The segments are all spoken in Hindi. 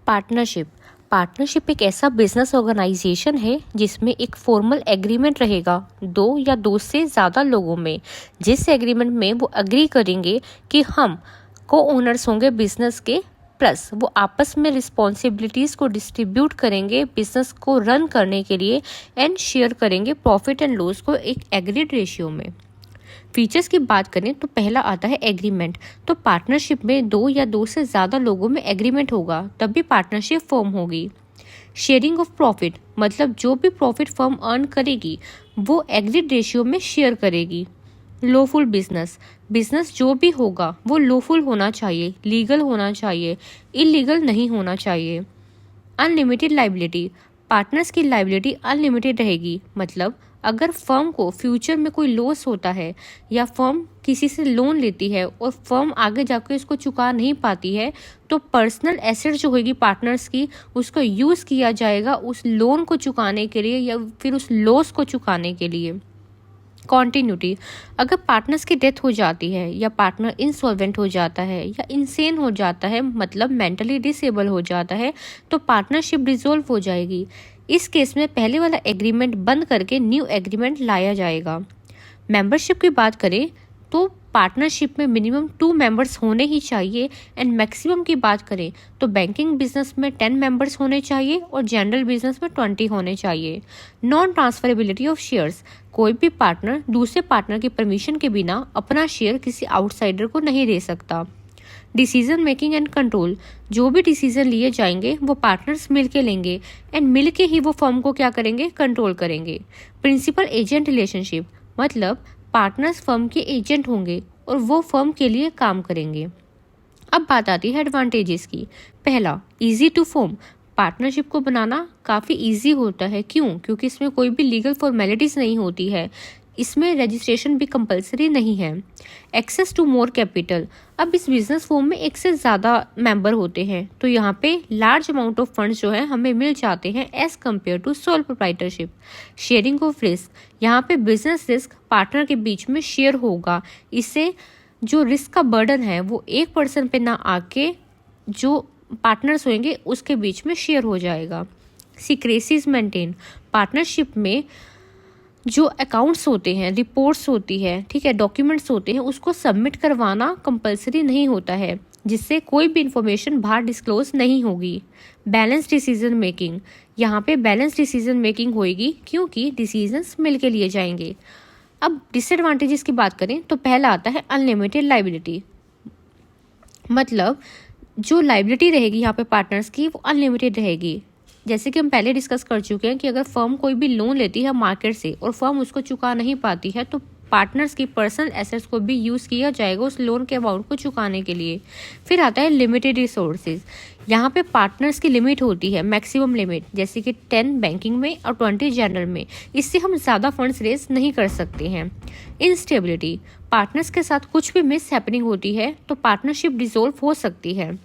पार्टनरशिप पार्टनरशिप एक ऐसा बिजनेस ऑर्गेनाइजेशन है जिसमें एक फॉर्मल एग्रीमेंट रहेगा दो या दो से ज़्यादा लोगों में, जिस एग्रीमेंट में वो एग्री करेंगे कि हम को ओनर्स होंगे बिजनेस के, प्लस वो आपस में रिस्पॉन्सिबिलिटीज़ को डिस्ट्रीब्यूट करेंगे बिजनेस को रन करने के लिए एंड शेयर करेंगे प्रॉफिट एंड लॉस को एक एग्रीड रेशियो में। फीचर्स की बात करें तो पहला आता है एग्रीमेंट। तो पार्टनरशिप में दो या दो से ज़्यादा लोगों में एग्रीमेंट होगा तभी पार्टनरशिप फॉर्म होगी। शेयरिंग ऑफ प्रॉफिट मतलब जो भी प्रॉफिट फर्म अर्न करेगी वो एग्रीड रेशियो में शेयर करेगी। लॉफुल बिजनेस बिजनेस जो भी होगा वो लॉफुल होना चाहिए, लीगल होना चाहिए, इलीगल नहीं होना चाहिए। अनलिमिटेड लाइबिलिटी पार्टनर्स की लाइबिलिटी अनलिमिटेड रहेगी, मतलब अगर फर्म को फ्यूचर में कोई लॉस होता है या फर्म किसी से लोन लेती है और फर्म आगे जाकर इसको चुका नहीं पाती है तो पर्सनल एसेट जो होगी पार्टनर्स की उसको यूज़ किया जाएगा उस लोन को चुकाने के लिए या फिर उस लॉस को चुकाने के लिए। कॉन्टिन्यूटी अगर पार्टनर्स की डेथ हो जाती है या पार्टनर इंसॉल्वेंट हो जाता है या इंसेन हो जाता है, मतलब मेंटली डिसेबल हो जाता है, तो पार्टनरशिप डिसॉल्व हो जाएगी। इस केस में पहले वाला एग्रीमेंट बंद करके न्यू एग्रीमेंट लाया जाएगा। मेंबरशिप की बात करें तो पार्टनरशिप में मिनिमम 2 मेंबर्स होने ही चाहिए एंड मैक्सिमम की बात करें तो बैंकिंग बिजनेस में 10 मेंबर्स होने चाहिए और जनरल बिजनेस में 20 होने चाहिए। नॉन ट्रांसफरेबिलिटी ऑफ शेयर्स कोई भी पार्टनर दूसरे पार्टनर की परमिशन के बिना अपना शेयर किसी आउटसाइडर को नहीं दे सकता। डिसीजन मेकिंग एंड कंट्रोल जो भी डिसीजन लिए जाएंगे वो पार्टनर्स मिलके लेंगे एंड मिलके ही वो फर्म को क्या करेंगे, कंट्रोल करेंगे। प्रिंसिपल एजेंट रिलेशनशिप मतलब पार्टनर्स फर्म के एजेंट होंगे और वो फर्म के लिए काम करेंगे। अब बात आती है एडवांटेजेस की। पहला, इजी टू फॉर्म पार्टनरशिप को बनाना काफ़ी इजी होता है। क्यों? क्योंकि इसमें कोई भी लीगल फॉर्मेलिटीज़ नहीं होती है, इसमें रजिस्ट्रेशन भी कंपलसरी नहीं है। एक्सेस टू मोर कैपिटल अब इस बिजनेस फॉर्म में एक से ज़्यादा मेंबर होते हैं तो यहाँ पे लार्ज अमाउंट ऑफ फंड्स जो है हमें मिल जाते हैं as compare to sole proprietorship. Sharing of risk यहाँ पे बिजनेस रिस्क पार्टनर के बीच में शेयर होगा, इससे जो रिस्क का बर्डन है वो एक पर्सन पे ना आके जो पार्टनर्स होंगे उसके बीच में शेयर हो जाएगा। सीक्रेसीज मेंटेन पार्टनरशिप में जो अकाउंट्स होते हैं, रिपोर्ट्स होती है, ठीक है, डॉक्यूमेंट्स होते हैं, उसको सबमिट करवाना कंपलसरी नहीं होता है, जिससे कोई भी इंफॉर्मेशन बाहर डिस्क्लोज नहीं होगी। बैलेंस डिसीजन मेकिंग यहाँ पे बैलेंस डिसीजन मेकिंग होएगी क्योंकि डिसीजंस मिलके लिए जाएंगे। अब डिसएडवांटेजेस की बात करें तो पहला आता है अनलिमिटेड लाइबिलिटी, मतलब जो लाइबिलिटी रहेगी यहाँ पे पार्टनर्स की वो अनलिमिटेड रहेगी। जैसे कि हम पहले डिस्कस कर चुके हैं कि अगर फर्म कोई भी लोन लेती है मार्केट से और फर्म उसको चुका नहीं पाती है तो पार्टनर्स की पर्सनल एसेट्स को भी यूज़ किया जाएगा उस लोन के अमाउंट को चुकाने के लिए। फिर आता है लिमिटेड रिसोर्सेज, यहाँ पे पार्टनर्स की लिमिट होती है, मैक्सिमम लिमिट, जैसे कि 10 बैंकिंग में और 20 जनरल में, इससे हम ज़्यादा फंड्स रेज नहीं कर सकते हैं। इंस्टेबिलिटी पार्टनर्स के साथ कुछ भी मिस हैपनिंग होती है तो पार्टनरशिप डिसॉल्व हो सकती है।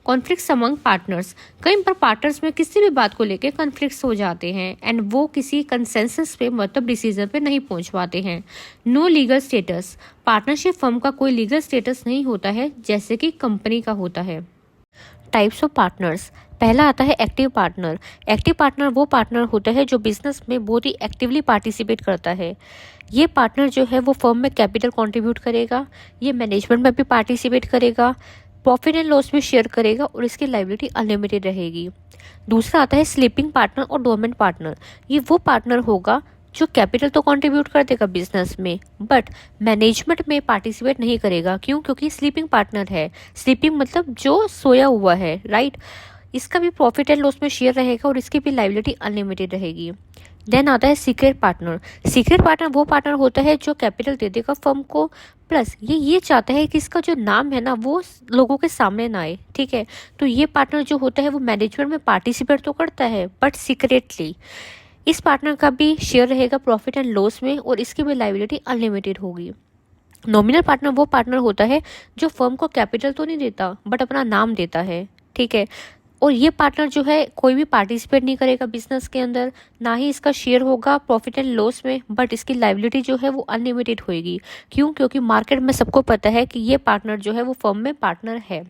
कॉन्फ्लिक्ट्स अमंग पार्टनर्स कई बार पार्टनर्स में किसी भी बात को लेकर कॉन्फ्लिक्ट्स हो जाते हैं एंड वो किसी कंसेंसस पे मतलब डिसीजन पे नहीं पहुंच पाते हैं। No legal status partnership firm का कोई लीगल स्टेटस नहीं होता है जैसे कि कंपनी का होता है। टाइप्स ऑफ पार्टनर्स पहला आता है एक्टिव पार्टनर। एक्टिव पार्टनर वो पार्टनर होता है जो बिजनेस में बहुत ही एक्टिवली पार्टिसिपेट करता है। ये पार्टनर जो है वो फर्म में कैपिटल कंट्रीब्यूट करेगा, ये मैनेजमेंट में भी पार्टिसिपेट करेगा, प्रॉफिट एंड लॉस में शेयर करेगा और इसकी लायबिलिटी अनलिमिटेड रहेगी। दूसरा आता है स्लीपिंग पार्टनर और डोरमेंट पार्टनर। ये वो पार्टनर होगा जो कैपिटल तो कंट्रीब्यूट कर देगा बिजनेस में बट मैनेजमेंट में पार्टिसिपेट नहीं करेगा। क्यों? क्योंकि स्लीपिंग पार्टनर है। स्लीपिंग मतलब जो सोया हुआ है, राइट। इसका भी प्रॉफिट एंड लॉस में शेयर रहेगा और इसकी भी लायबिलिटी अनलिमिटेड रहेगी। देन आता है सीक्रेट पार्टनर। सीक्रेट पार्टनर वो पार्टनर होता है जो कैपिटल दे देगा फर्म को, प्लस ये चाहता है कि इसका जो नाम है ना वो लोगों के सामने ना आए, ठीक है। तो ये पार्टनर जो होता है वो मैनेजमेंट में पार्टिसिपेट तो करता है बट सीक्रेटली। इस पार्टनर का भी शेयर रहेगा प्रॉफिट एंड लॉस में और इसकी भी लायबिलिटी अनलिमिटेड होगी। नॉमिनल पार्टनर वो पार्टनर होता है जो फर्म को कैपिटल तो नहीं देता बट अपना नाम देता है, ठीक है। और ये पार्टनर जो है कोई भी पार्टिसिपेट नहीं करेगा बिजनेस के अंदर, ना ही इसका शेयर होगा प्रॉफिट एंड लॉस में, बट इसकी लायबिलिटी जो है वो अनलिमिटेड होएगी। क्यों? क्योंकि मार्केट में सबको पता है कि ये पार्टनर जो है वो फर्म में पार्टनर है।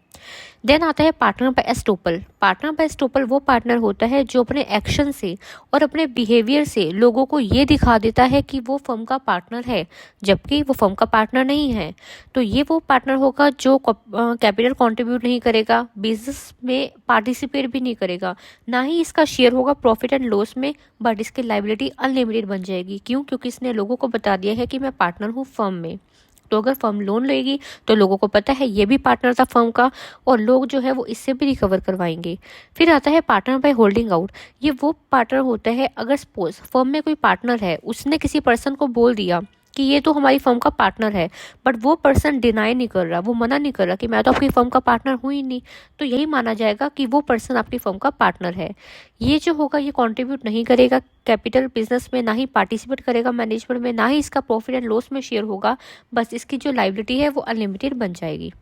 देन आता है partner by estoppel. Partner by estoppel वो पार्टनर होता है जो अपने एक्शन से और अपने बिहेवियर से लोगों को ये दिखा देता है कि वो फर्म का पार्टनर है, जबकि वो फर्म का पार्टनर नहीं है। तो ये वो पार्टनर होगा जो कैपिटल कंट्रीब्यूट नहीं करेगा, बिजनेस में पार्टिसिपेट भी नहीं करेगा, ना ही इसका शेयर होगा प्रॉफिट एंड लॉस में, बट इसकी लाइबिलिटी अनलिमिटेड बन जाएगी। क्यों? क्योंकि इसने लोगों को बता दिया है कि मैं पार्टनर हूँ फर्म में। तो अगर फर्म लोन लेगी तो लोगों को पता है ये भी पार्टनर था फर्म का, और लोग जो है वो इससे भी रिकवर करवाएंगे। फिर आता है पार्टनर बाय होल्डिंग आउट। ये वो पार्टनर होता है, अगर सपोज फर्म में कोई पार्टनर है, उसने किसी पर्सन को बोल दिया कि ये तो हमारी फर्म का पार्टनर है, बट वो पर्सन डिनाई नहीं कर रहा, वो मना नहीं कर रहा कि मैं तो आपकी फर्म का पार्टनर हूँ ही नहीं, तो यही माना जाएगा कि वो पर्सन आपकी फर्म का पार्टनर है। ये जो होगा ये कंट्रीब्यूट नहीं करेगा कैपिटल बिजनेस में, ना ही पार्टिसिपेट करेगा मैनेजमेंट में, ना ही इसका प्रॉफिट एंड लॉस में शेयर होगा, बस इसकी जो लाइबिलिटी है वो अनलिमिटेड बन जाएगी।